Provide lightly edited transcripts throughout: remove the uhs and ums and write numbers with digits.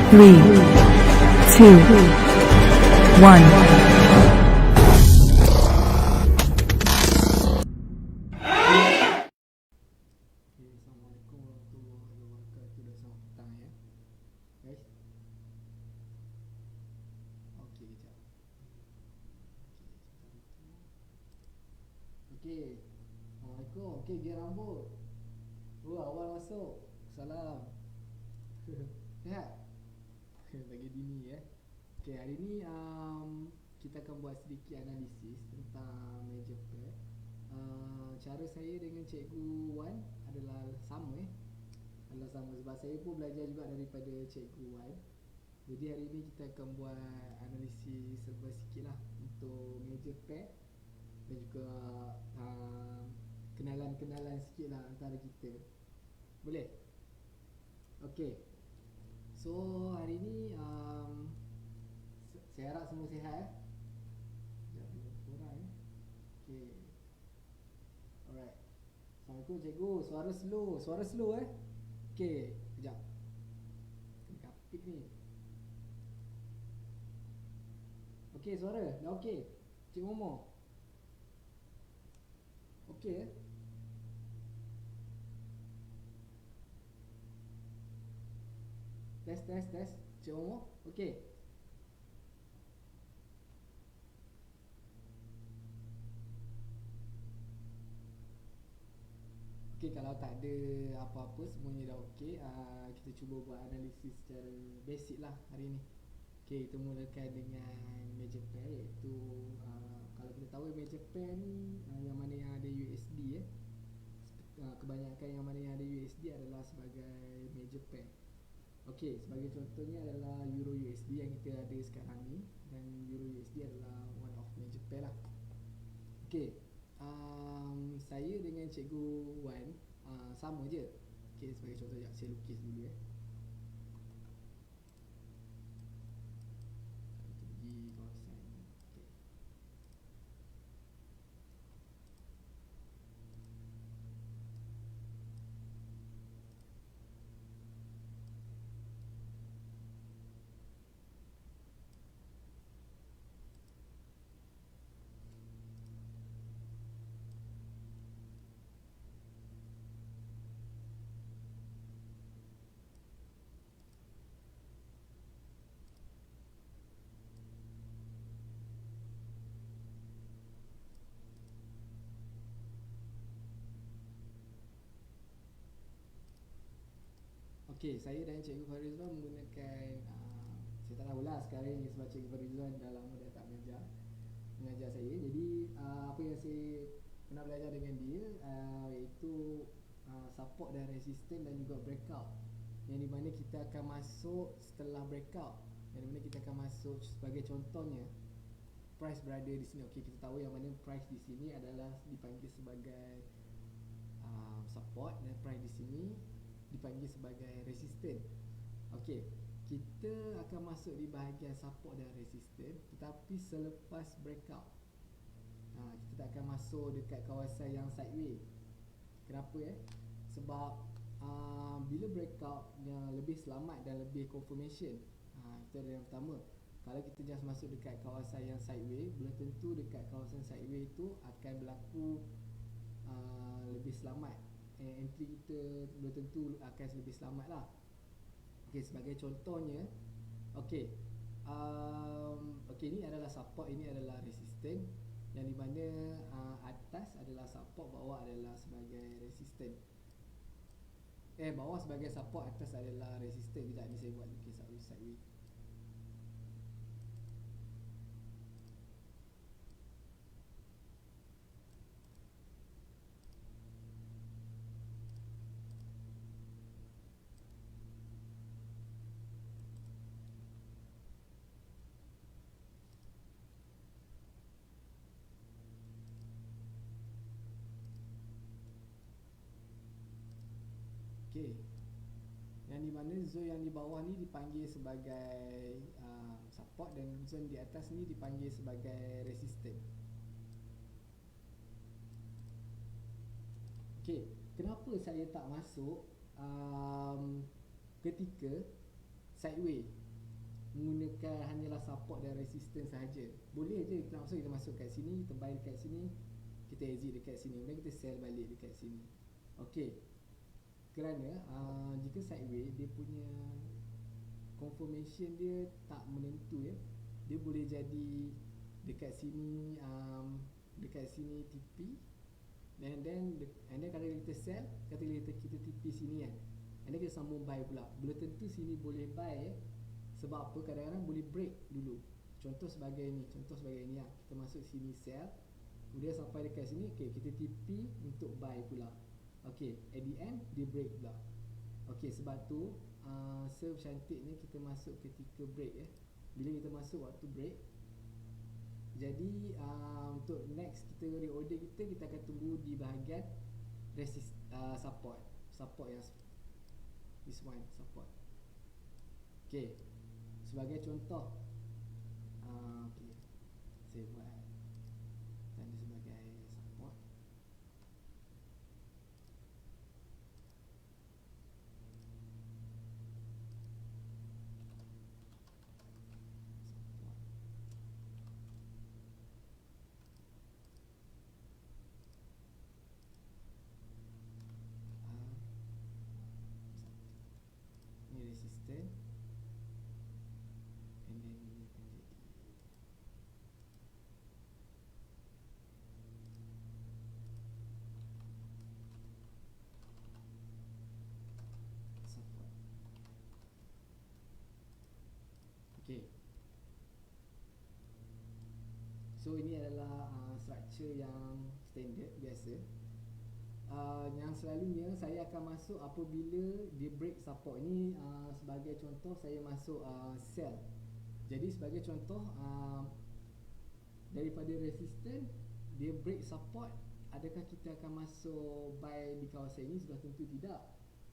3, 2, 1. Assalamualaikum warahmatullahi wabarakatuh. Dah selamat petang ya guys. Okey, kejap. Okey, Assalamualaikum. Okey, gear rambut. Awal masuk. Salam. Sihat? Pagi dini ya. Okey, hari ni kita akan buat sedikit analisis tentang major pair. Cara saya dengan Cikgu Wan adalah sama adalah sama sebab saya pun belajar juga daripada Cikgu Wan. Jadi hari ni kita akan buat analisis serba sikit lah untuk major pair dan juga kenalan-kenalan sikit lah antara kita. Boleh? Okey. So hari ni saya harap semua sihat Sekejap dulu korang Okey. Alright. Assalamualaikum cikgu. Suara slow Okey, kejap. Kena kapit ni. Okey, suara dah okey. Cik Momo. Okey Test. Cik Momo. Okey. Okey, kalau tak ada apa-apa, semuanya dah okey. Kita cuba buat analisis secara basic lah hari ni. Okey, kita mulakan dengan major pair iaitu kalau kita tahu major pair ni yang mana yang ada USD kebanyakan yang mana yang ada USD adalah sebagai major pair. Okey, sebagai contohnya adalah Euro USD yang kita ada sekarang ni, dan Euro USD adalah one of major pair lah. Okey, saya dengan Cikgu Wan sama je. Okey, sebagai contoh sekejap saya lukis dulu Kita pergi kawasan. Okey. Okey, saya dan Cikgu Farizwan menggunakan saya tak tahulah sekarang ni sebab Cikgu Farizwan dah lama dah tak mengajar saya. Jadi apa yang saya pernah belajar dengan dia iaitu support dan resistance dan juga breakout. Yang di mana kita akan masuk setelah breakout. Yang di mana kita akan masuk sebagai contohnya price berada di sini. Okey, kita tahu yang mana price di sini adalah dipanggil sebagai support dan price di sini dipanggil sebagai resistance. Okey, kita akan masuk di bahagian support dan resistance, tetapi selepas breakout kita tak akan masuk dekat kawasan yang sideway. Kenapa Sebab bila breakout yang lebih selamat dan lebih confirmation, itu ada yang pertama. Kalau kita just masuk dekat kawasan yang sideway, belum tentu dekat kawasan sideway itu akan berlaku lebih selamat. Entry kita belum tentu akan lebih selamat lah. Okey, sebagai contohnya, okey, ni adalah support, ini adalah resistance, yang di mana atas adalah support, bawah adalah sebagai resistance. Bawah sebagai support, atas adalah resistance. Sekejap ni saya buat lukis sideway. Okey, yang di mana zone yang di bawah ni dipanggil sebagai support dan zone di atas ni dipanggil sebagai resistance. Okey, kenapa saya tak masuk ketika sideway? menggunakan hanyalah support dan resistance sahaja. Boleh je kita maksud kita masuk kat sini, kita buy dekat sini, kita exit dekat sini, kemudian kita sell balik dekat sini. Okey. Kerana jika sideways dia punya confirmation dia tak menentu ya. Dia boleh jadi dekat sini TP, and then kalau kita sell, kata kita TP sini kan, and then kita sambung buy pula. Belum tentu sini boleh buy sebab apa? Kadang-kadang boleh break dulu. Contoh sebagai ni lah. Kita masuk sini sell, kemudian sampai dekat sini, okay, kita TP untuk buy pula. Okay, at the end dia break pula. Okay, sebab tu secantiknya kita masuk ketika break ya. Bila kita masuk waktu break, jadi untuk next kita reorder kita akan tunggu di bahagian support yang this one support. Okay, sebagai contoh, okay, saya buat tanda sebagai support. Ni resistant, and then ini akan jadi support. Okay, so ini adalah structure yang standard biasa. Yang selalunya saya akan masuk apabila dia break support. Ini sebagai contoh saya masuk sell. Jadi sebagai contoh, daripada resistance dia break support, adakah kita akan masuk buy di kawasan ini? Sudah tentu tidak.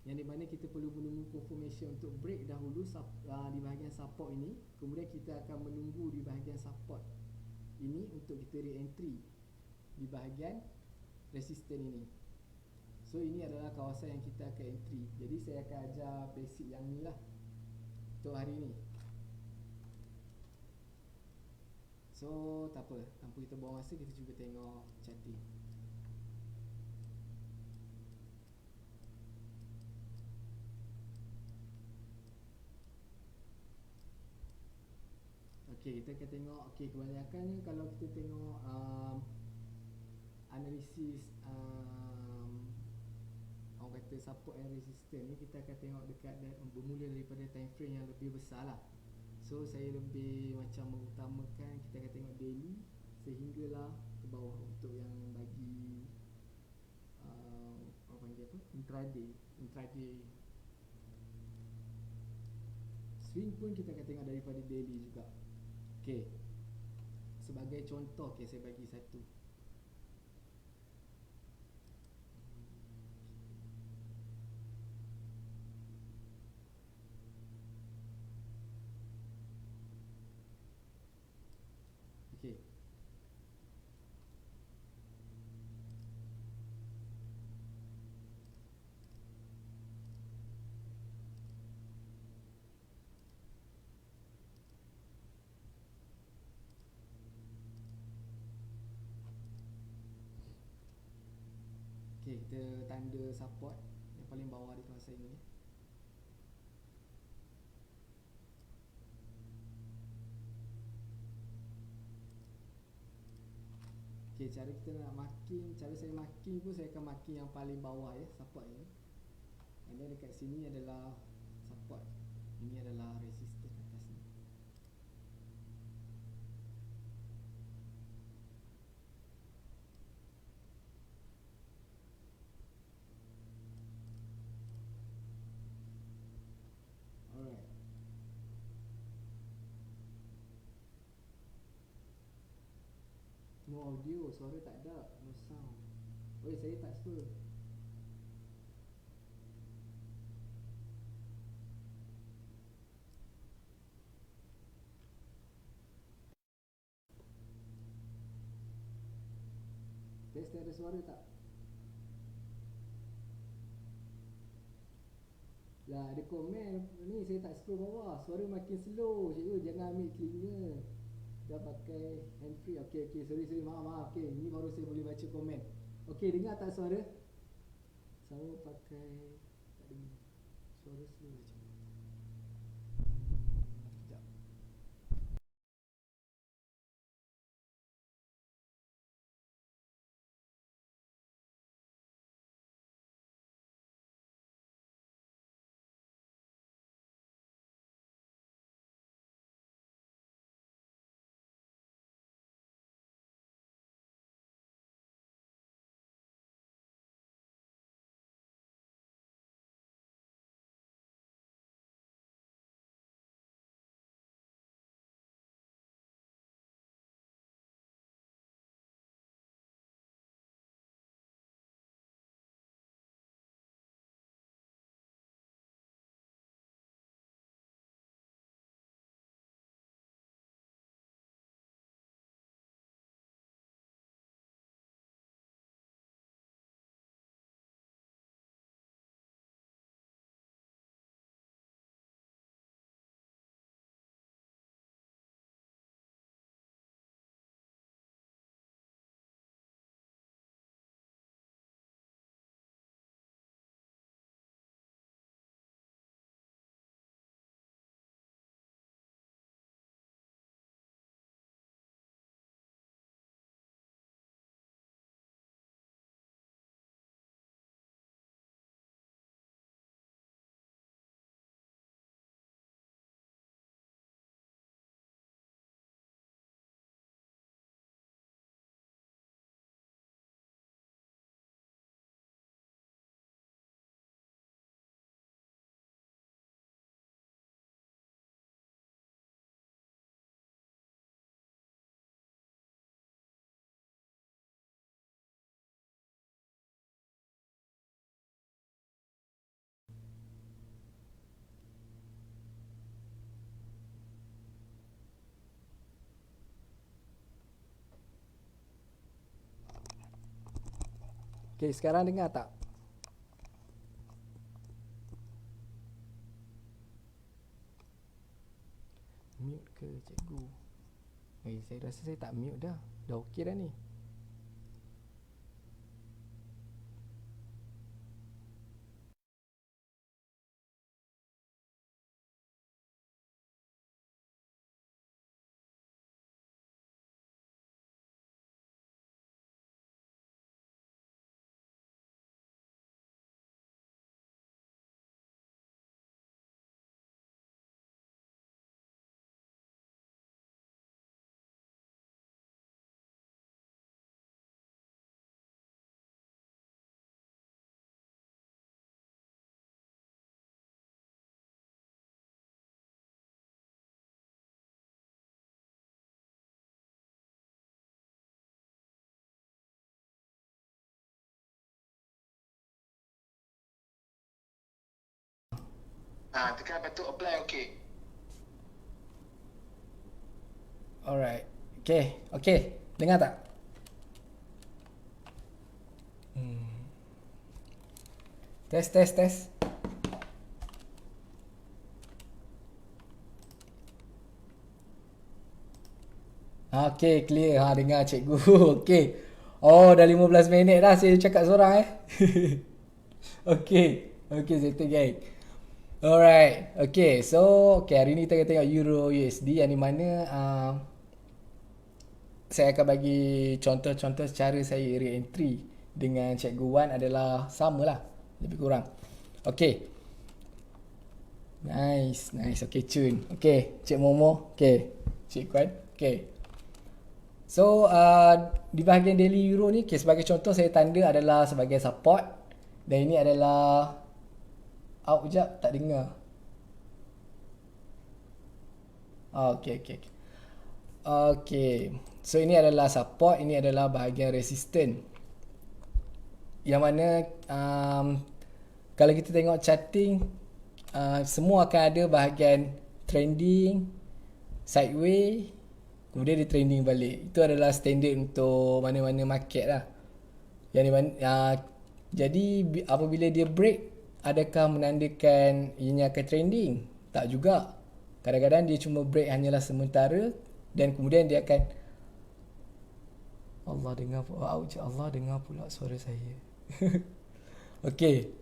Yang di mana kita perlu menunggu confirmation untuk break dahulu di bahagian support ini, kemudian kita akan menunggu di bahagian support ini untuk kita re-entry di bahagian resistance ini. So ini adalah kawasan yang kita akan entry. Jadi saya akan ajar basic yang ni lah untuk hari ni. So tak apa, tanpa kita buang masa, kita cuba tengok charting. Okay, kita akan tengok. Okay, kebanyakannya kalau kita tengok analisis orang kata support and resistance ni, kita akan tengok dekat bermula daripada time frame yang lebih besar lah. So saya lebih macam mengutamakan kita akan tengok daily sehinggalah ke bawah untuk yang bagi apa panggil apa, intraday swing pun kita akan tengok daripada daily juga. Okay, sebagai contoh, okay, saya bagi satu. Okay, okay, kita tanda support yang paling bawah di kawasan ini. Okay, cara kita nak marking, cara saya marking pun saya akan marking yang paling bawah ya, support ini. And then dekat sini adalah support, ini adalah resistance atas ni. Alright. No audio, suara tak ada, no sound. Oi, saya tak suka. Test, ada suara tak? Lah ada komen ni saya tak scroll bawah, suara makin slow. Cikgu jangan ambil cleaner. Dah pakai hand free. Okey sorry maaf. Okey, ni baru saya boleh baca komen. Okey, dengar tak suara? Sama pakai tak dengar. Suara slow je. Sekejap. Okey, sekarang dengar tak? Mute ke cikgu? Saya rasa saya tak mute dah. Dah okey dah ni. Tekan button apply okey. Alright. Okey. Dengar tak? Test. Okey, clear. Dengar cikgu. Okey. Oh, dah 15 minit dah saya cakap seorang Okey, settle gang. Alright. Okay, so hari ni kita tengok Euro USD yang di mana saya akan bagi contoh-contoh cara saya re-entry dengan Cikgu Wan adalah samalah, lebih kurang. Okay. Nice. Okay, Chun. Okay, Cik Momo. Okay, Cik Kwan. Okay. So, di bahagian daily Euro ni, sebagai contoh saya tanda adalah sebagai support. Dan ini adalah out sekejap, tak dengar. Okay. So ini adalah support, ini adalah bahagian resistance. Yang mana kalau kita tengok charting, semua akan ada bahagian trending, sideways, kemudian dia trending balik. Itu adalah standard untuk mana-mana market lah. Yang di mana, jadi apabila dia break adakah menandakan ianya akan trending? Tak juga. Kadang-kadang dia cuma break hanyalah sementara dan kemudian dia akan Allah dengar pula suara saya. Okey.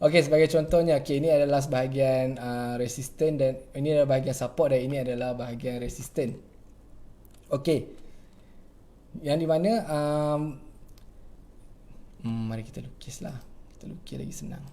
Okey, sebagai contohnya, okey, ini adalah sebahagian resistant dan ini adalah bahagian support dan ini adalah bahagian resistant. Okey. Yang di mana mari kita lukislah. Kita lukis lagi senang.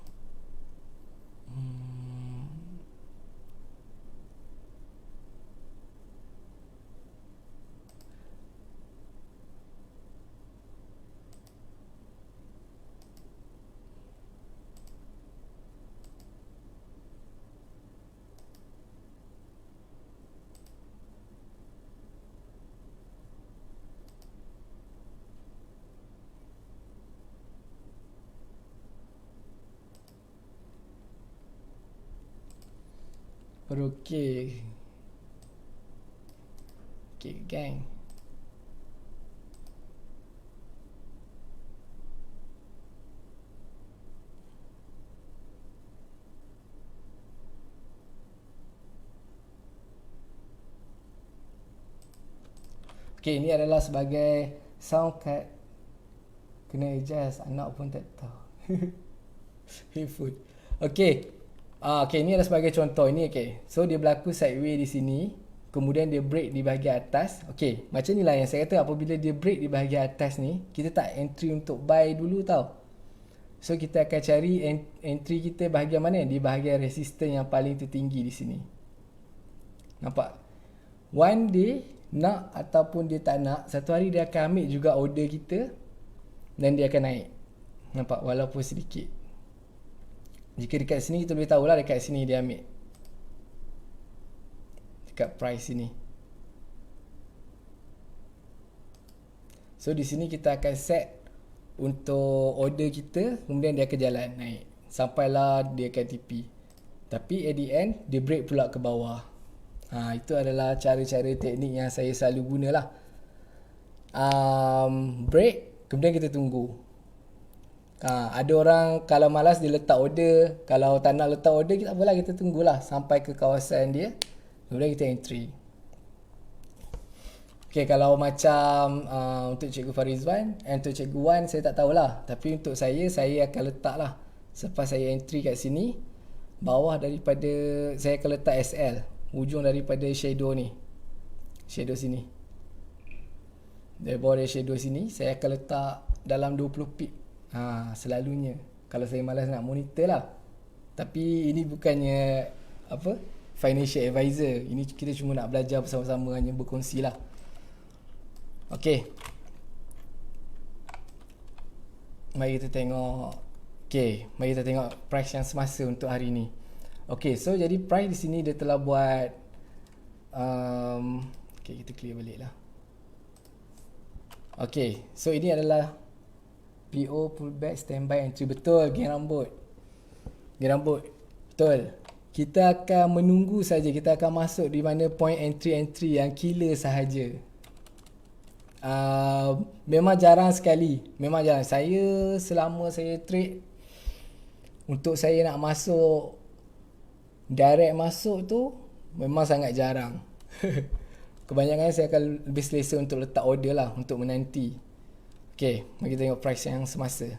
Okey. Okey, gang. Okey, ini adalah sebagai sound card. Kena adjust, anak pun tak tahu. Headphone. Okey. Okey, ini adalah sebagai contoh. Ini okey. So dia berlaku sideways di sini, kemudian dia break di bahagian atas. Okey, macam inilah yang saya kata, apabila dia break di bahagian atas ni, kita tak entry untuk buy dulu tau. So kita akan cari entry kita bahagian mana? Di bahagian resistance yang paling tertinggi di sini. Nampak? One day nak ataupun dia tak nak, satu hari dia akan ambil juga order kita dan dia akan naik. Nampak? Walaupun sedikit. Jika dekat sini kita boleh tahulah dekat sini dia ambil. Dekat price sini. So di sini kita akan set untuk order kita, kemudian dia akan jalan naik sampailah dia akan TP. Tapi at the end dia break pula ke bawah. Itu adalah cara-cara teknik yang saya selalu gunalah. Break, kemudian kita tunggu. Ada orang kalau malas dia letak order, kalau tak nak letak order, kita apalah, kita tunggulah sampai ke kawasan dia, kemudian kita entry. Okay, kalau macam untuk Cikgu Farizwan, untuk Cikgu Wan saya tak tahulah, tapi untuk saya akan letaklah selepas saya entry kat sini, bawah daripada saya akan letak SL, ujung daripada shadow ni, shadow sini, dari bawah dari shadow sini saya akan letak dalam 20 pip. Selalunya kalau saya malas nak monitor lah. Tapi ini bukannya financial advisor. Ini kita cuma nak belajar bersama-sama, hanya berkongsi lah. Okay, mari kita tengok. Okay, mari kita tengok price yang semasa untuk hari ni. Okay, so jadi price di sini dia telah buat okay, kita clear balik lah. Okay, so ini adalah PO pullback standby entry. Betul, geng rambut. Geng rambut. Betul. Kita akan menunggu saja. Kita akan masuk di mana point entry yang killer sahaja. Memang jarang sekali. Memang jarang. Saya selama saya trade, untuk saya nak masuk direct masuk tu memang sangat jarang. Kebanyakan saya akan lebih selesa untuk letak order lah, untuk menanti. Okay, mari kita tengok price yang semasa.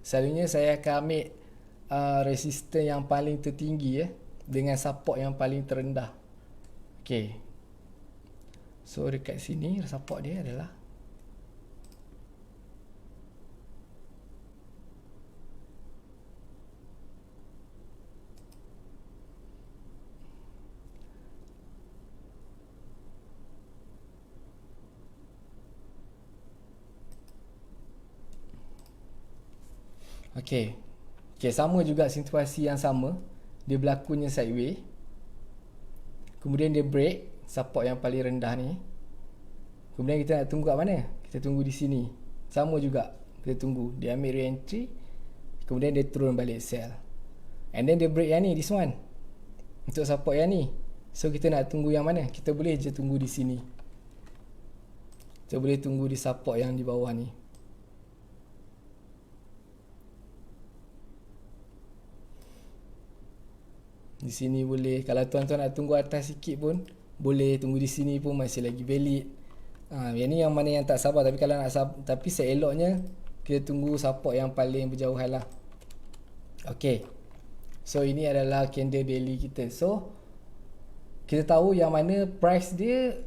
Selalunya saya akan ambil resistance yang paling tertinggi dengan support yang paling terendah. Okay, so dekat sini support dia adalah Okay, sama juga situasi yang sama. Dia berlakunya sideways, kemudian dia break support yang paling rendah ni, kemudian kita nak tunggu kat mana? Kita tunggu di sini. Sama juga, kita tunggu dia ambil re-entry, kemudian dia turun balik sell. And then dia break yang ni, this one, untuk support yang ni. So kita nak tunggu yang mana? Kita boleh je tunggu di sini. Kita boleh tunggu di support yang di bawah ni. Di sini boleh. Kalau tuan-tuan nak tunggu atas sikit pun boleh. Tunggu di sini pun masih lagi valid. Yang ni yang mana yang tak sabar. Tapi kalau nak sabar, tapi seeloknya kita tunggu support yang paling berjauhan lah. Okay, so ini adalah candle daily kita. So kita tahu yang mana price dia,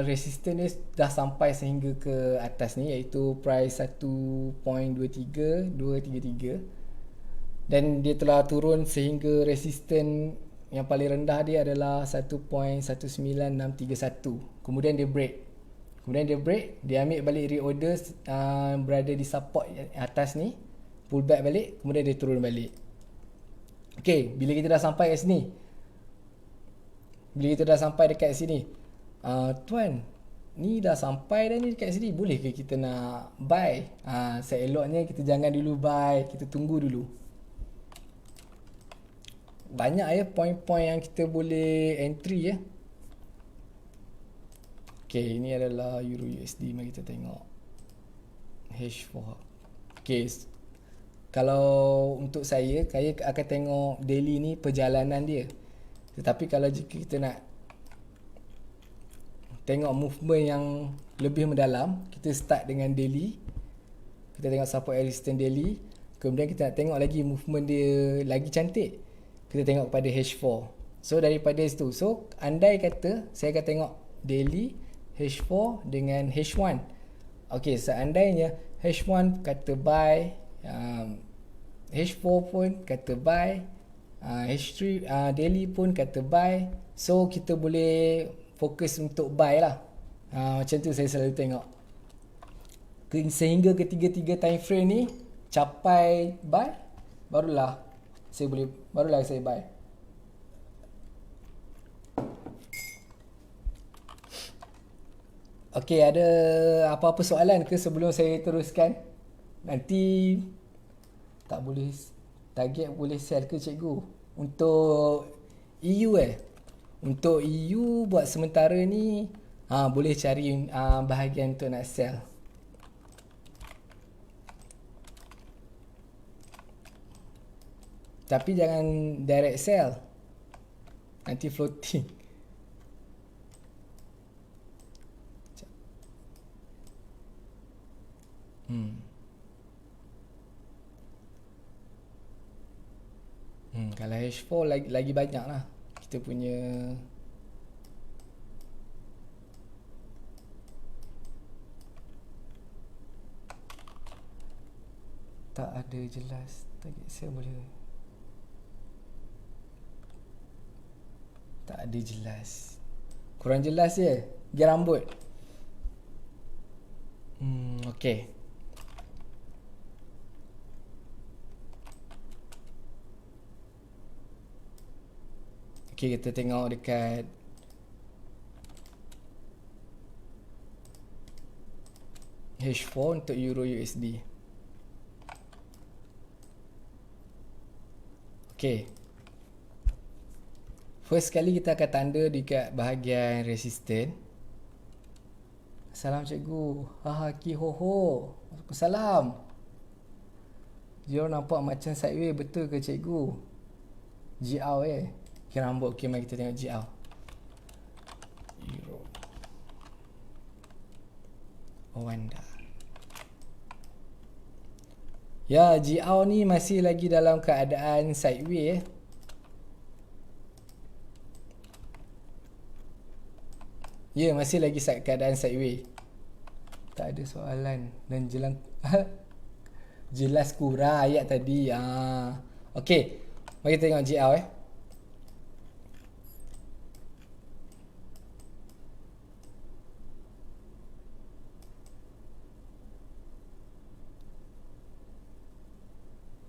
resistance dia dah sampai sehingga ke atas ni, iaitu price 1.23233, dan dia telah turun sehingga resistance yang paling rendah dia adalah 1.19631. Kemudian dia break. Dia ambil balik reorder, berada di support atas ni, pullback balik, kemudian dia turun balik. Okay, bila kita dah sampai kat sini, dekat sini, tuan, ni dah sampai dah ni dekat sini, boleh ke kita nak buy? Seeloknya kita jangan dulu buy, kita tunggu dulu. Banyak ya point-point yang kita boleh entry ya. Okay, ini adalah Euro USD. Mari kita tengok H4. Okay, kalau untuk saya akan tengok daily ni perjalanan dia. Tetapi kalau jika kita nak tengok movement yang lebih mendalam, kita start dengan daily. Kita tengok support resistance daily. Kemudian kita nak tengok lagi movement dia lagi cantik, kita tengok pada H4. So daripada situ, so andai kata saya akan tengok daily H4 dengan H1. Okay, seandainya H1 kata buy, H4 pun kata buy, H3 daily pun kata buy, so kita boleh fokus untuk buy lah. Macam tu saya selalu tengok. Sehingga ketiga-tiga time frame ni capai buy, barulah saya buy. Okey, ada apa-apa soalan ke sebelum saya teruskan? Nanti tak boleh target, boleh sell ke cikgu? Untuk EU Untuk EU buat sementara ni boleh cari bahagian untuk nak sell. Tapi jangan direct sell, nanti floating. Kalau H4 lagi banyak lah kita punya. Tak ada jelas target saya boleh. Tak ada jelas, kurang jelas je gear rambut. Okay. Okay, kita tengok dekat H4 untuk Euro USD. Okay, first sekali kita akan tanda dekat bahagian resisten. Salam cikgu. Ki ho ho. Waalaikumsalam. Dia nampak macam sideways, betul ke cikgu? GL kira rambut. Okay, mari kita tengok GL. Euro Wanda. Ya, GL ni masih lagi dalam keadaan sideways Ya, masih lagi keadaan sideways. Tak ada soalan dan jelas kurang ayat tadi. Okey, mari kita tengok GL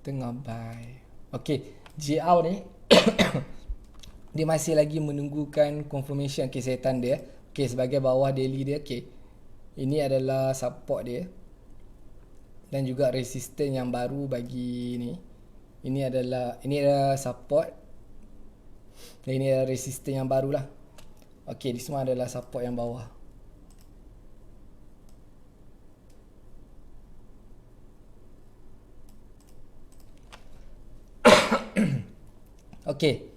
tengah buy. Okey, GL ni dia masih lagi menunggukan confirmation. Okey, saya tanda Okey, sebagai bawah daily dia. Okey, ini adalah support dia dan juga resistance yang baru bagi ni. Ini adalah support. Dan ini adalah resistance yang baru lah. Okey, ini semua adalah support yang bawah. Okey.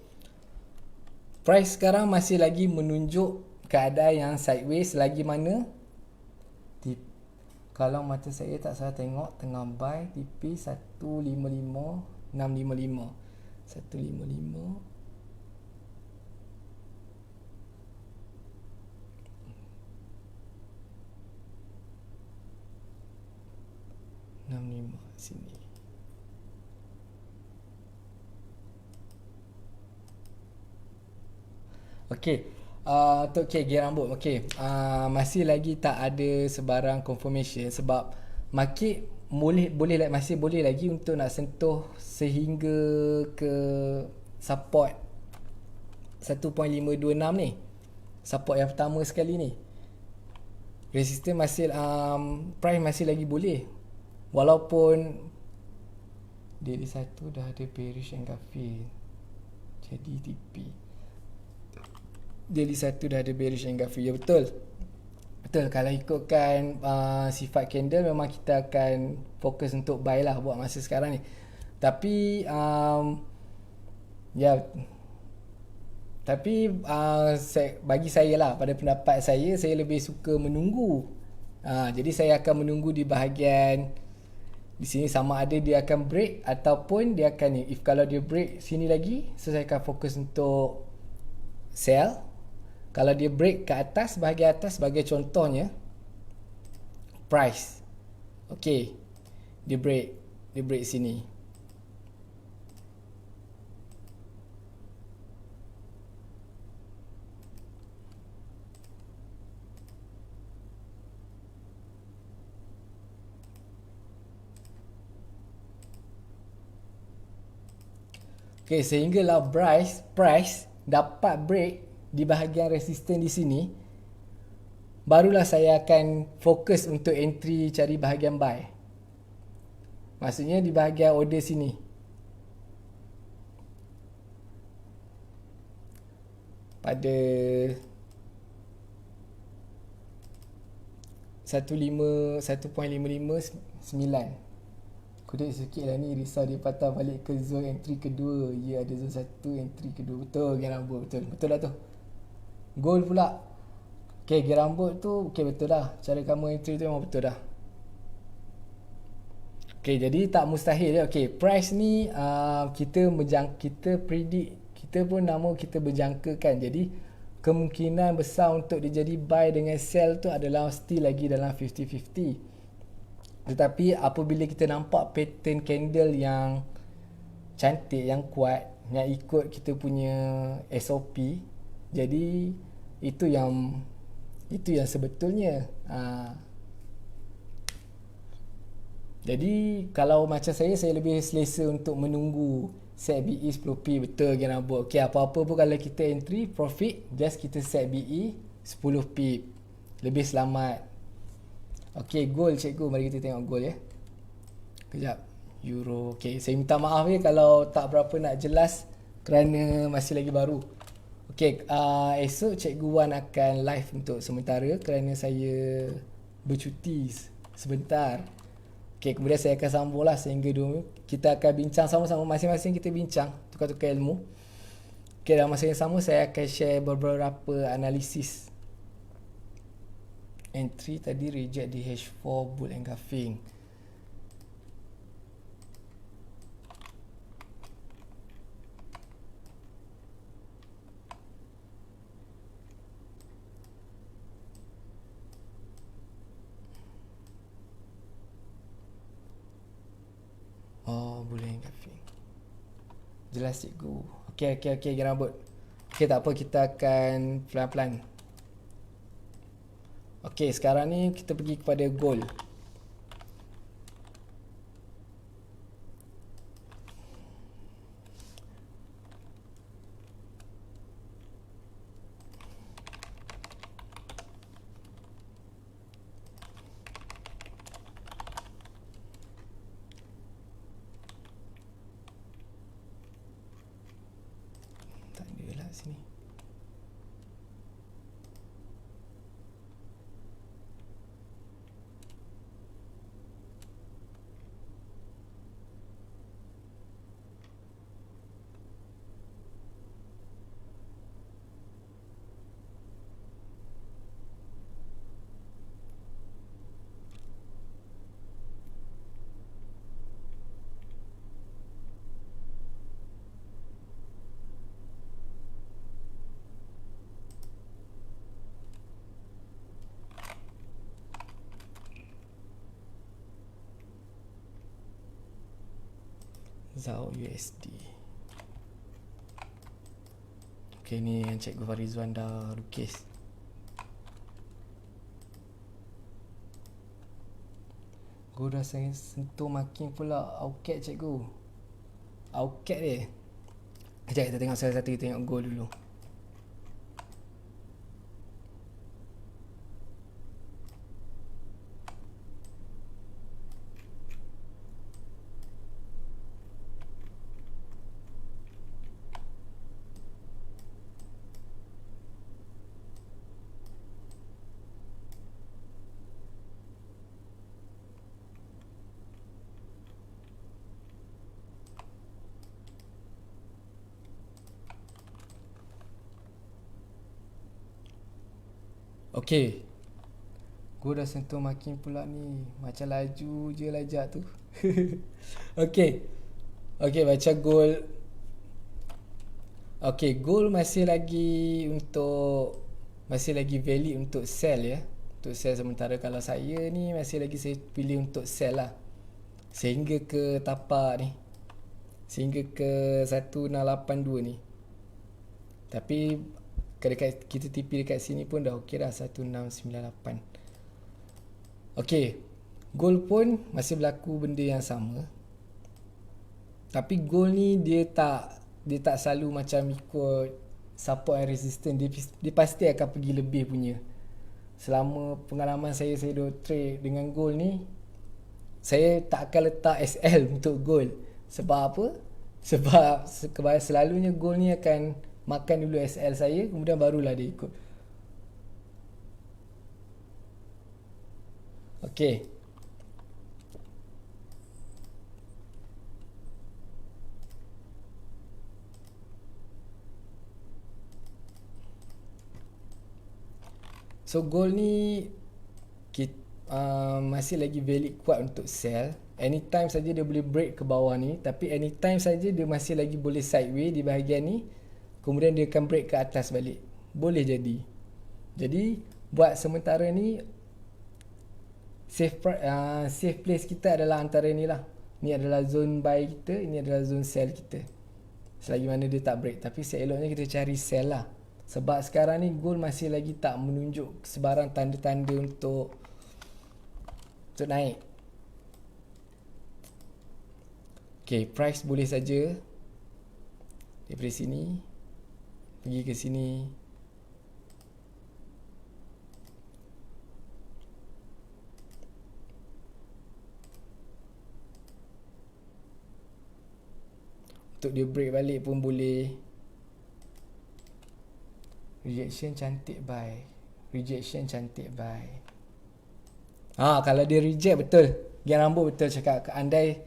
Price sekarang masih lagi menunjuk keadaan yang sideways lagi mana kalau mata saya tak salah tengok tengah buy TP 155 655 155 65 sini. Okey. Untuk gig rambut. Okey. Masih lagi tak ada sebarang confirmation sebab market masih boleh lagi untuk nak sentuh sehingga ke support 1.526 ni. Support yang pertama sekali ni. Resistance masih price masih lagi boleh. Walaupun daily 1 dah ada bearish engulfing. Jadi TP daily 1 dah ada bearish engulfing. Ya betul. Betul, kalau ikutkan sifat candle memang kita akan fokus untuk buy lah buat masa sekarang ni. Tapi bagi saya lah, pada pendapat saya lebih suka menunggu. Jadi saya akan menunggu di bahagian di sini sama ada dia akan break ataupun dia akan ni. Kalau dia break sini lagi, so saya akan fokus untuk sell. Kalau dia break ke atas, bahagian atas sebagai contohnya price. Okey. Dia break sini. Okey, sehinggalah price dapat break di bahagian resistance di sini, barulah saya akan fokus untuk entry cari bahagian buy. Maksudnya di bahagian order sini. Pada 1.55.9. Kudut sikit lah ni, risau dia patah balik ke zone entry kedua. Ya, ada zone 1, entry kedua. Betul, gear rambut. Betul lah tu. Gold pula. Okay, gear rambut tu, okay betul lah. Cara kamu entry tu memang betul dah. Okay, jadi tak mustahil. Okay, price ni kita predict, kita pun nama kita berjangkakan. Jadi kemungkinan besar untuk dia jadi buy dengan sell tu adalah still lagi dalam 50-50. Tetapi apabila kita nampak pattern candle yang cantik, yang kuat, yang ikut kita punya SOP, jadi itu yang sebetulnya. Jadi kalau macam saya lebih selesa untuk menunggu set BE 10p. Betul kan Abu? Okay, apa-apa pun kalau kita entry profit, just kita set BE 10p, lebih selamat. Okay, gold cikgu. Mari kita tengok gold ya. Kejap. Euro. Okay, saya minta maaf ya kalau tak berapa nak jelas kerana masih lagi baru. Okay, esok cikgu Wan akan live untuk sementara kerana saya bercuti sebentar. Okay, kemudian saya akan sambung lah sehingga dulu kita akan bincang sama-sama, masing-masing kita bincang, tukar-tukar ilmu. Okay, dalam masa yang sama saya akan share beberapa analisis. Entry tadi reject di H4 bull engulfing. Oh, bull engulfing. Jelas cikgu. Okey, gear rambut. Okey, tak apa, kita akan pelan-pelan. Okey, sekarang ni kita pergi kepada gold. sini. Zao USD. Okay, ni yang Cikgu Farizwan dah lukis. Gua dah sentuh makin pula AuCAD cikgu. AuCAD dia. Sekejap kita tengok salah satu, kita tengok goal dulu. Okay, gua dah sentuh makin pula ni. Macam laju je lajak tu. Okay, baca goal. Okay, goal masih lagi valid untuk sell ya. Untuk sell sementara. Kalau saya ni masih lagi saya pilih untuk sell lah, sehingga ke tapak ni, sehingga ke 1682 ni. Tapi kita TP dekat sini pun dah okey dah, 1698. Okey, goal pun masih berlaku benda yang sama. Tapi goal ni dia tak selalu macam ikut support and resistance. Dia pasti akan pergi lebih punya. Selama pengalaman saya dah trade dengan goal ni, saya tak akan letak SL untuk goal. Sebab apa? Sebab selalunya goal ni akan makan dulu SL saya, kemudian barulah dia ikut. Okay. So goal ni masih lagi valid kuat untuk sell. Anytime saja dia boleh break ke bawah ni, tapi anytime saja dia masih lagi boleh sideways di bahagian ni, kemudian dia akan break ke atas balik. Boleh jadi. Jadi buat sementara ni safe place kita adalah antara ni lah. Ni adalah zone buy kita, ini adalah zone sell kita. Selagi mana dia tak break. Tapi seeloknya kita cari sell lah. Sebab sekarang ni gold masih lagi tak menunjuk sebarang tanda-tanda untuk naik. Okay, price boleh saja daripada sini pergi ke sini. Untuk dia break balik pun boleh. Rejection cantik buy. Rejection cantik buy. Kalau dia reject betul. Gian rambut betul cakap. Andai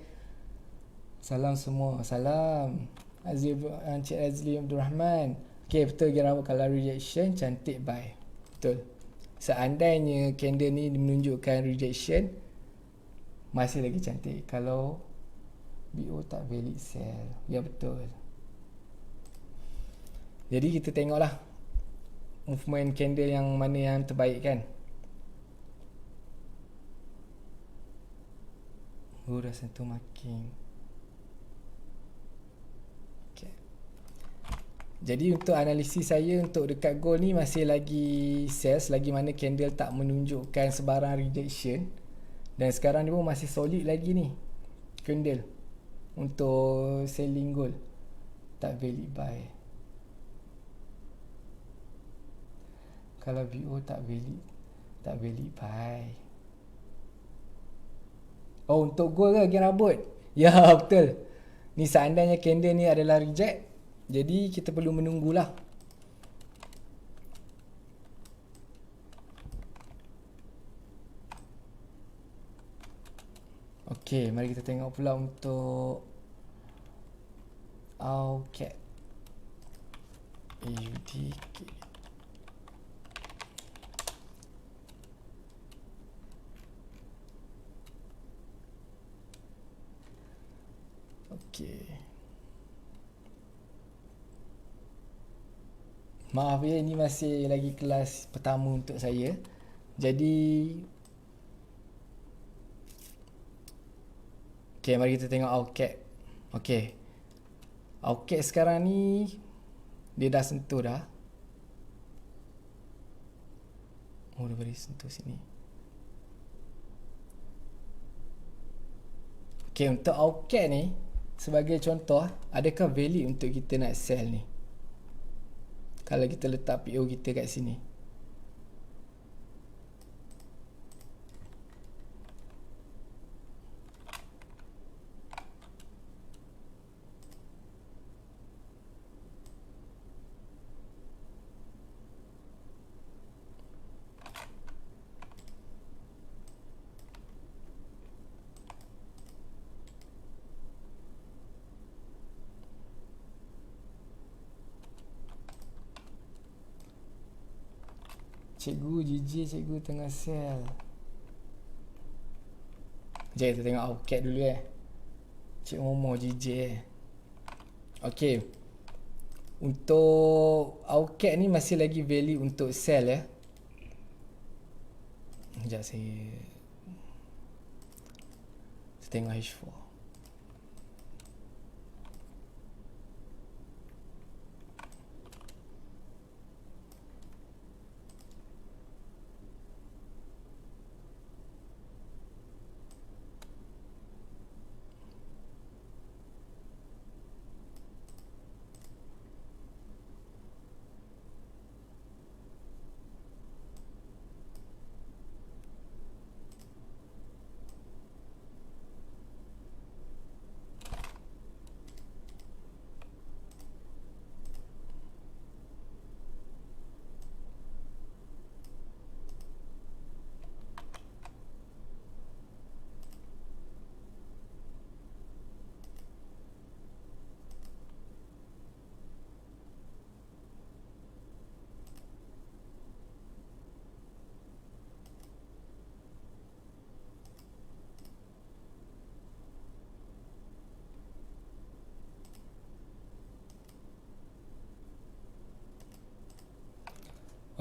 salam semua. Salam Encik Azli Abdul Rahman. Okay, betul Gian rambut. Kalau rejection cantik buy. Betul. Seandainya candle ni menunjukkan rejection, masih lagi cantik. Kalau BO tak valid sell. Ya betul. Jadi kita tengoklah movement candle yang mana yang terbaik kan. Dah sentuh marking. Okay. Jadi untuk analisis saya untuk dekat gold ni masih lagi sell selagi mana candle tak menunjukkan sebarang rejection. Dan sekarang ni pun masih solid lagi ni candle untuk selling gold. Tak valid buy. Kalau VO tak valid buy. Oh, untuk gold ke Gian rambut? Ya, betul. Ni seandainya candle ni adalah reject, jadi kita perlu menunggulah Okey, mari kita tengok pula untuk AUCAT. AUDK. Okey. Maaf ya, ini masih lagi kelas pertama untuk saya. Jadi okey, mari kita tengok AUCAT. Okey. AUCAT sekarang ni dia dah sentuh dah. Oh, dia boleh sentuh sini. Okey, untuk AUCAT ni sebagai contoh, adakah valid untuk kita nak sell ni? Kalau kita letak PO kita kat sini. Cikgu JJ, cikgu tengah sell. Sekejap kita tengok AUCAT dulu Cik Momo JJ Okey. Untuk AUCAT ni masih lagi valid untuk sell Sekejap saya tengok H4.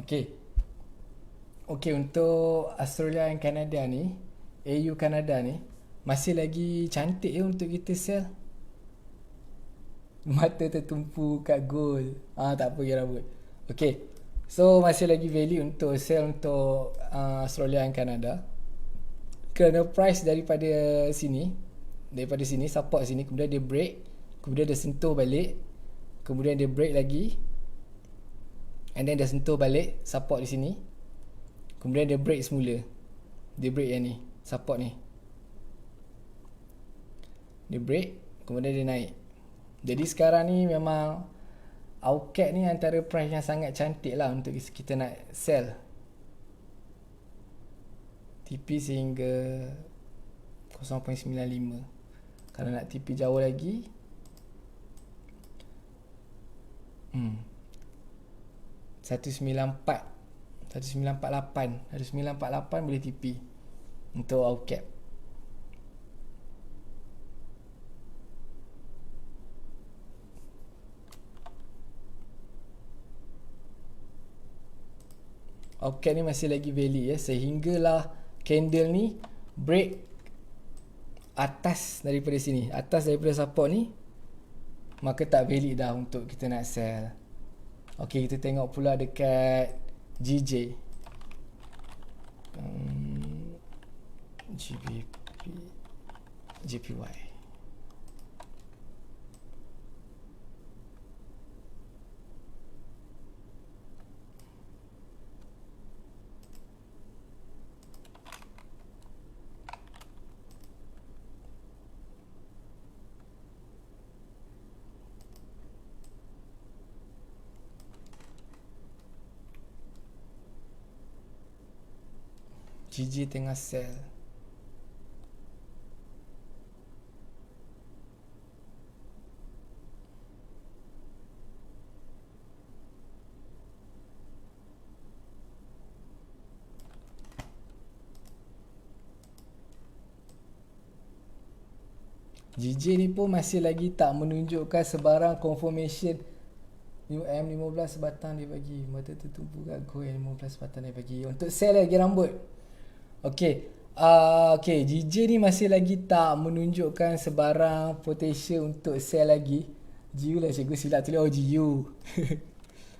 Okey. Okey, untuk Australia dan Kanada ni, AU Kanada ni masih lagi cantik untuk kita sell. Mata tertumpu kat gold. Tak apa ya rambut. Okey. So masih lagi value untuk sell untuk Australia dan Kanada. Kerana price daripada sini support sini, kemudian dia break, kemudian dia sentuh balik, kemudian dia break lagi, and then dia sentuh balik support di sini, kemudian dia break semula. Dia break yang ni, support ni, dia break, kemudian dia naik. Jadi sekarang ni memang AUCAT ni antara price yang sangat cantik lah untuk kita nak sell. TP sehingga 0.95. Kalau nak TP jauh lagi, 1948 boleh TP untuk AUCAT. AUCAT ni masih lagi valid sehinggalah candle ni break atas daripada sini, atas daripada support ni, maka tak valid dah untuk kita nak sell. Okey, kita tengok pula dekat GJ. JPY. GJ tengah sell. GJ ni pun masih lagi tak menunjukkan sebarang confirmation. M15 batang dia bagi. Mata tertumpu kat goal 15 batang dia bagi. Untuk sell lagi rambut. Okay. Okay, GJ ni masih lagi tak menunjukkan sebarang potential untuk sell lagi. GU lah, cikgu silap tulis. Oh, GU.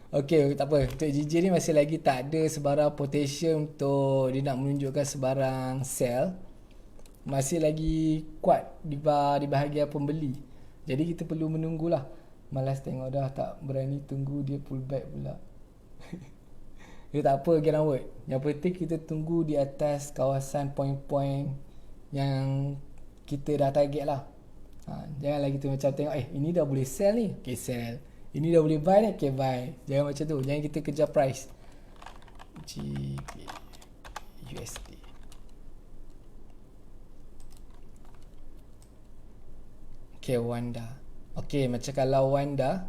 Okay, tak apa. Untuk GJ ni masih lagi tak ada sebarang potential untuk dia nak menunjukkan sebarang sell. Masih lagi kuat di bahagian pembeli. Jadi kita perlu menunggulah. Malas tengok dah, tak berani tunggu dia pull back pula. Dia tak apa lagi rambut. Yang penting kita tunggu di atas kawasan poin-poin yang kita dah target lah. Janganlah kita macam tengok ini dah boleh sell ni, okay sell. Ini dah boleh buy ni, okay buy. Jangan macam tu. Jangan kita kejar price. GP USD. Okay, Wanda. Okay, macam kalau Wanda,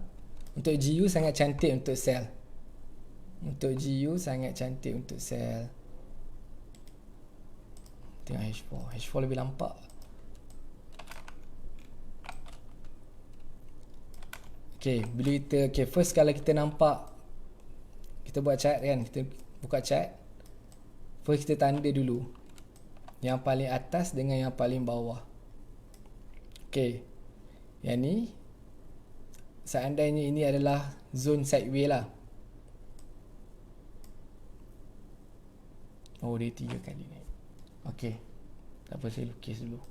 untuk GU sangat cantik untuk sell. Untuk GU sangat cantik untuk sell. Tengok H4. H4 lebih nampak. Okay, bila kita, okay, first kalau kita nampak, kita buat chart kan, kita buka chart. First kita tanda dulu yang paling atas dengan yang paling bawah. Okay, yang ni seandainya ini adalah zone sideway lah. Oh, dia 3 kali naik. Okay, tak apa, saya lukis dulu.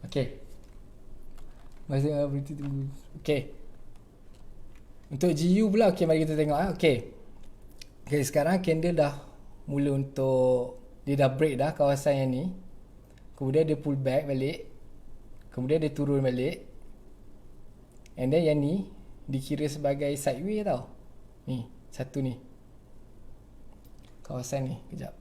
Okay, masih berhenti tunggu. Okay, untuk GU pula. Okay, mari kita tengok. Okay, sekarang candle dah mula untuk, dia dah break dah kawasan yang ni. Kemudian dia pull back balik. Kemudian dia turun balik. And then yang ni dikira sebagai sideway tau. Ni, satu ni, kawasan ni. Kejap.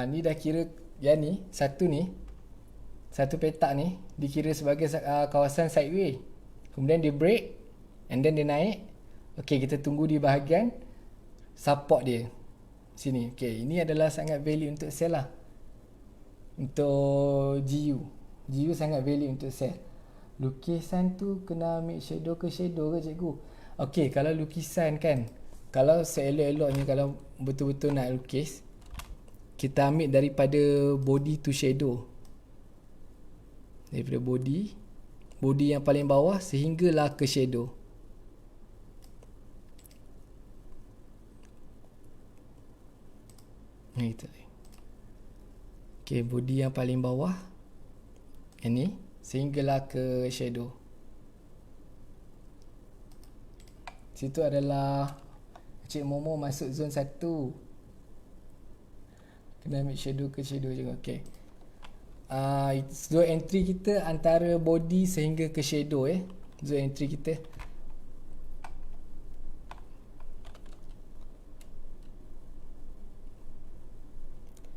Ni dah kira yang ni, satu petak ni dikira sebagai kawasan sideway. Kemudian dia break and then dia naik. Okay, kita tunggu di bahagian support dia sini. Okay, ini adalah sangat value untuk sell lah. Untuk GU sangat value untuk sell. Lukisan tu kena ambil shadow ke cikgu? Okay, kalau lukisan kan, kalau seelok-eloknya, kalau betul-betul nak lukis, kita ambil daripada body to shadow. Daripada body yang paling bawah sehinggalah ke shadow. Ni kita. Okay, body yang paling bawah ini sehinggalah ke shadow. Situ adalah Cik Momo masuk zone 1. Kena ambil shadow ke shadow juga. Okay. Zone entry kita antara body sehingga ke shadow zone entry kita.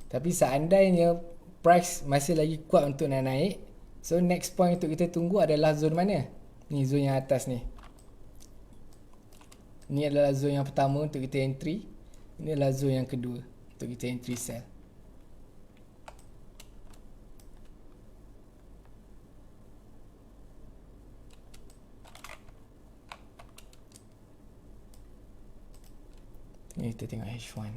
Tapi seandainya price masih lagi kuat untuk nak naik, so next point untuk kita tunggu adalah zone mana? Ni zone yang atas ni. Ni adalah zone yang pertama untuk kita entry. Ini adalah zone yang kedua untuk kita entry sell. Ni kita tengok H1.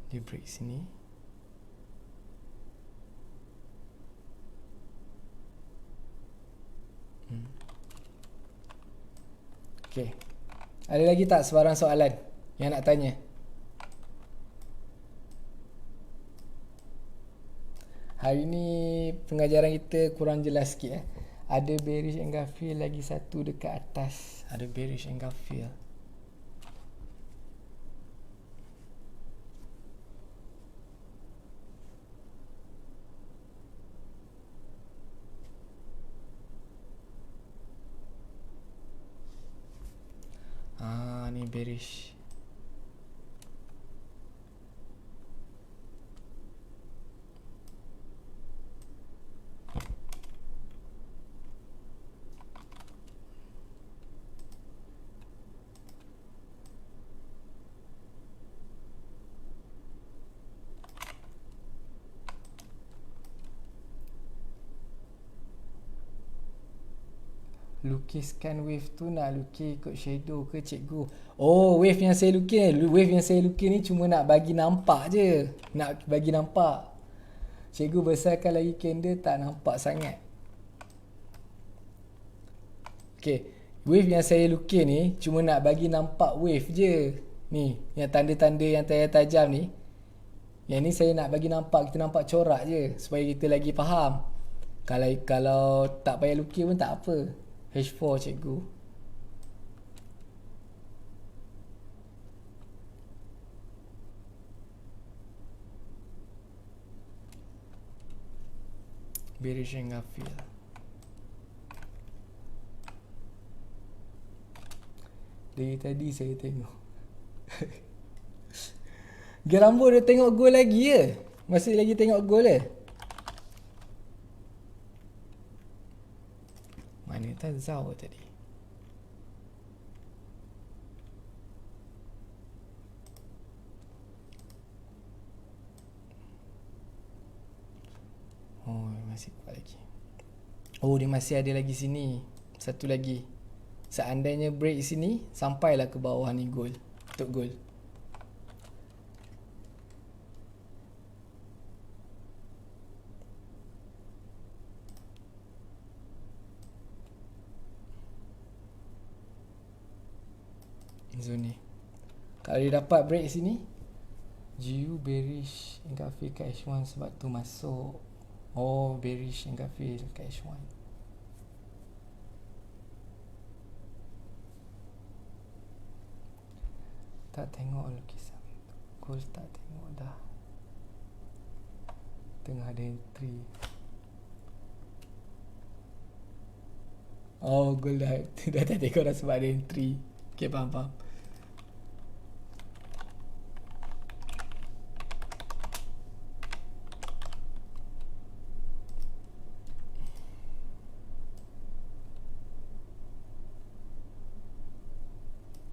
Dia break sini. Okay. Ada lagi tak sebarang soalan yang nak tanya? Hari ni pengajaran kita kurang jelas sikit Ada bearish engulfing lagi satu dekat atas. Ada bearish engulfing. Ni bearish. Lukiskan wave tu nak lukis ikut shadow ke cikgu? Oh, wave yang saya lukis ni cuma nak bagi nampak je. Nak bagi nampak. Cikgu besarkan lagi candle tak nampak sangat. Okay, wave yang saya lukis ni cuma nak bagi nampak wave je. Ni, yang tanda-tanda yang tajam ni. Yang ni saya nak bagi nampak, kita nampak corak je supaya kita lagi faham. Kalau tak payah lukis pun tak apa. H4 cikgu. Bearish engulfing. Dari tadi saya tengok. Gerambut dia tengok gol lagi ke? Masih lagi tengok gol ke? Mana tak Zhao tadi? Oh, masih kuat lagi. Oh, dia masih ada lagi sini. Satu lagi. Seandainya break sini, sampailah ke bawah ni gol. Untuk gol. Zone ni. Kalau dia dapat break sini, GU bearish engulfing kat H1 sebab tu masuk. Oh, bearish engulfing kat H1. Tak tengok lukisan gold, tak tengok dah. Tengah ada entry. Oh, gold dah tak tengok dah sebab ada entry. Okay, faham.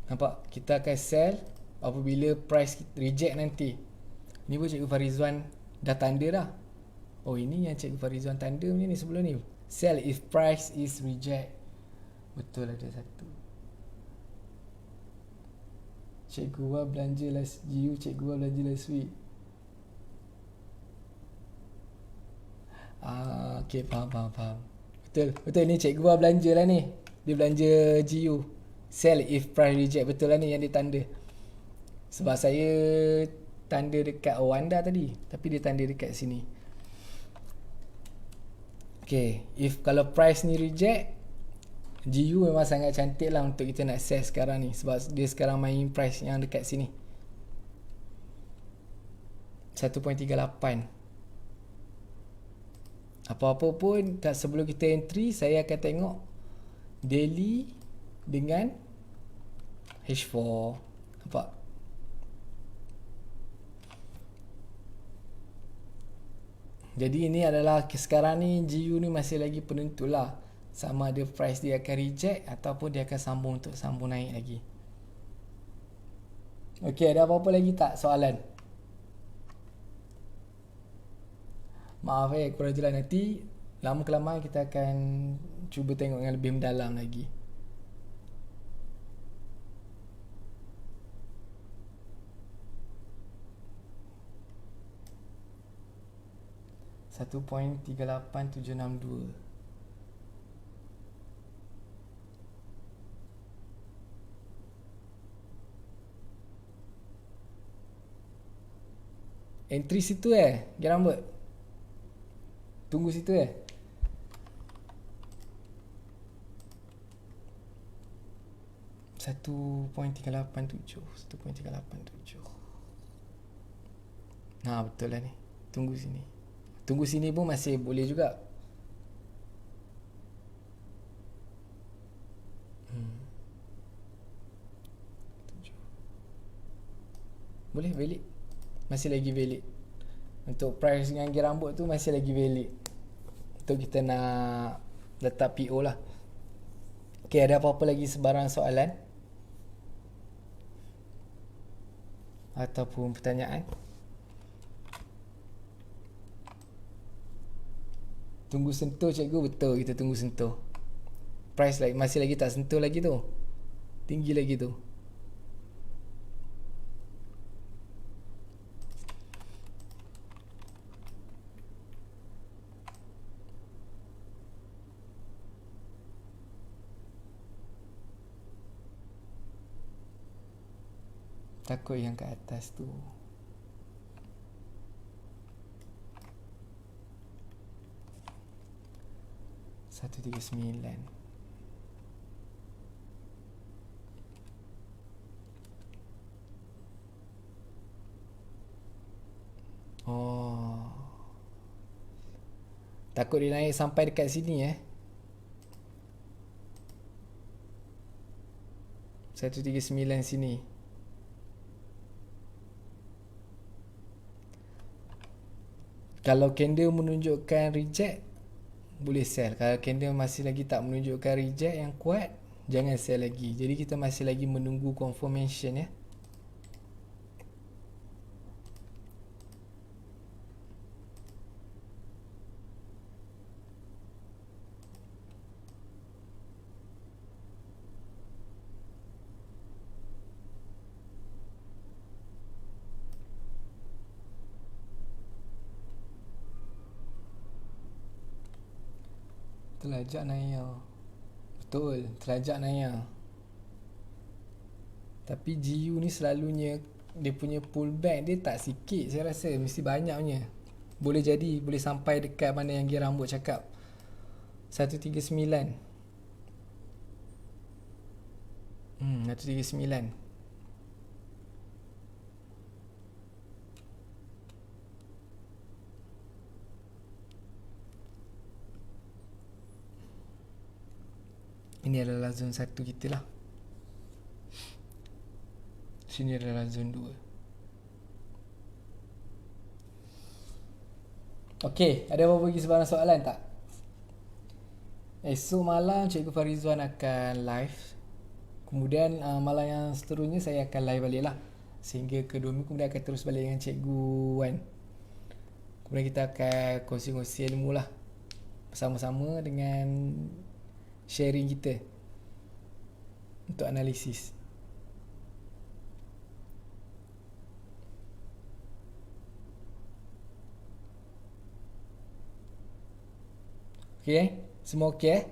Nampak? Kita akan sell apabila price reject nanti. Ni pun Cikgu Farizwan dah tanda dah. Oh, ini yang Cikgu Farizwan tanda ni sebelum ni. Sell if price is reject. Betul ada satu. Cikgu Wah belanja last GU, Cikgu Wah belanja last week. Okay, faham. Betul ni Cikgu Wah belanja lah ni. Dia belanja GU. Sell if price reject, betul lah ni yang dia tanda. Sebab saya tanda dekat Wanda tadi, tapi dia tanda dekat sini. Okay, if kalau price ni reject, GU memang sangat cantik lah untuk kita nak sell sekarang ni, sebab dia sekarang main price yang dekat sini 1.38. Apa-apa pun sebelum kita entry, saya akan tengok daily dengan H4. Nampak? Jadi ini adalah sekarang ni GU ni masih lagi penentu lah, sama ada price dia akan reject ataupun dia akan sambung untuk sambung naik lagi. Okey, ada apa-apa lagi tak soalan? Maaf kurang jelas. Nanti lama kelamaan kita akan cuba tengok yang lebih mendalam lagi. $1.38762. Entry situ Gear rambut. Tunggu situ 1.387. Nah, betul lah ni. Tunggu sini. Tunggu sini pun masih boleh juga. Boleh valid. Masih lagi valid. Untuk price dengan gear rambut tu masih lagi valid untuk kita nak letak PO lah. Okay, ada apa-apa lagi sebarang soalan ataupun pertanyaan? Tunggu sentuh cikgu, betul, kita tunggu sentuh. Price masih lagi tak sentuh lagi tu, tinggi lagi tu. Takut yang kat atas tu. $139. Oh, takut dia naik sampai dekat sini 139 sini. Kalau candle menunjukkan reject, boleh sell. Kalau candle masih lagi tak menunjukkan reject yang kuat, jangan sell lagi. Jadi kita masih lagi menunggu confirmation Terlajak Naya. Betul, terlajak Naya. Tapi GU ni selalunya dia punya pullback dia tak sikit, saya rasa mesti banyaknya. Boleh jadi boleh sampai dekat mana yang gear rambut cakap, 139. 139. Ini adalah zone 1 kita lah. Sini adalah zone 2. Okey, ada apa-apa lagi sebarang soalan tak? Esok malam Cikgu Farizwan akan live. Kemudian malam yang seterusnya saya akan live balik lah, sehingga ke 2 minggu. Kemudian akan terus balik dengan Cikgu Wan. Kemudian kita akan kongsi-kongsi ilmu lah bersama-sama dengan sharing kita untuk analisis. Okey, semua okey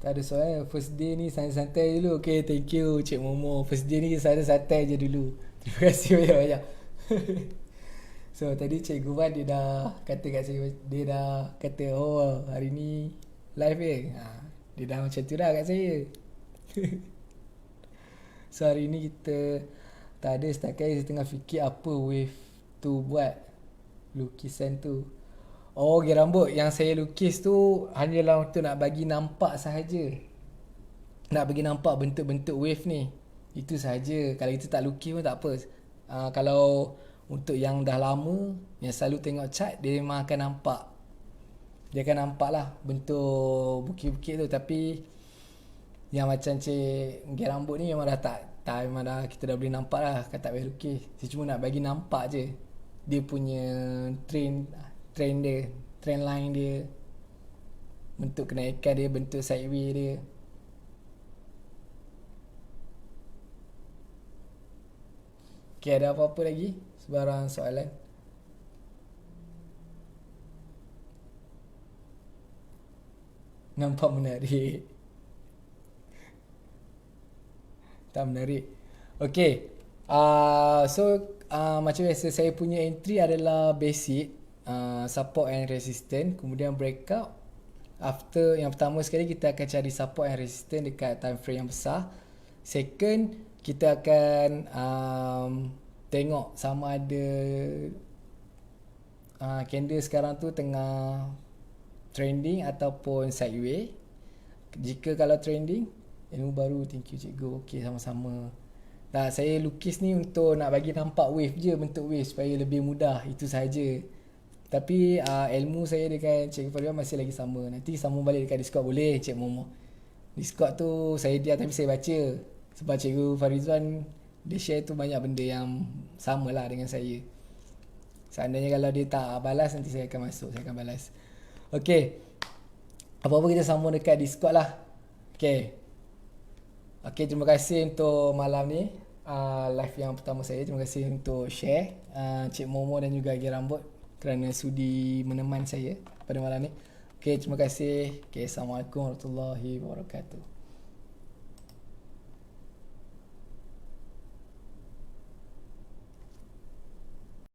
Tak ada soalan. First day ni santai-santai dulu. Okay, thank you Cik Momo. First day ni santai-santai je dulu. Terima kasih banyak-banyak. So tadi Cikgu Wan dia dah kata kat saya, dia dah kata oh hari ni live dia dah macam tu dah kat saya. So hari ni kita tak ada, setakat saya tengah fikir apa wave tu buat lukisan tu. Oh, gaya rambut yang saya lukis tu hanyalah untuk nak bagi nampak sahaja. Nak bagi nampak bentuk-bentuk wave ni. Itu sahaja. Kalau kita tak lukis pun tak apa. Kalau untuk yang dah lama, yang selalu tengok chart, dia memang akan nampak. Dia akan nampak lah bentuk bukit-bukit tu. Tapi yang macam Cik gaya rambut ni memang dah tak memang dah kita dah boleh nampak lah. Kan tak payah lukis. Saya cuma nak bagi nampak je dia punya trend dia, trend line dia, bentuk kenaikan dia, bentuk sideway dia. Okay, ada apa-apa lagi? Sebarang soalan? Nampak menarik. Tak menarik. Okay. Macam biasa saya punya entry adalah basic, support and resistance, kemudian breakout. After yang pertama sekali kita akan cari support and resistance dekat time frame yang besar. Second, kita akan tengok sama ada candle sekarang tu tengah trending ataupun sideway. Jika kalau trending, ilmu baru, thank you cikgu. Okay, sama-sama. Nah, saya lukis ni untuk nak bagi nampak wave je, bentuk wave supaya lebih mudah. Itu sahaja. Tapi ilmu saya dengan Cikgu Farizwan masih lagi sama. Nanti sambung balik dekat Discord boleh Cik Momo. Discord tu saya dia tapi saya baca. Sebab Cikgu Farizwan dia share tu banyak benda yang sama lah dengan saya. Seandainya kalau dia tak balas, nanti saya akan masuk, saya akan balas. Okay, apa-apa kita sambung dekat Discord lah. Okay, terima kasih untuk malam ni, live yang pertama saya. Terima kasih untuk share Cik Momo dan juga Gaya Rambut kerana sudi menemani saya pada malam ni. Okay, terima kasih. Okay, Assalamualaikum warahmatullahi wabarakatuh.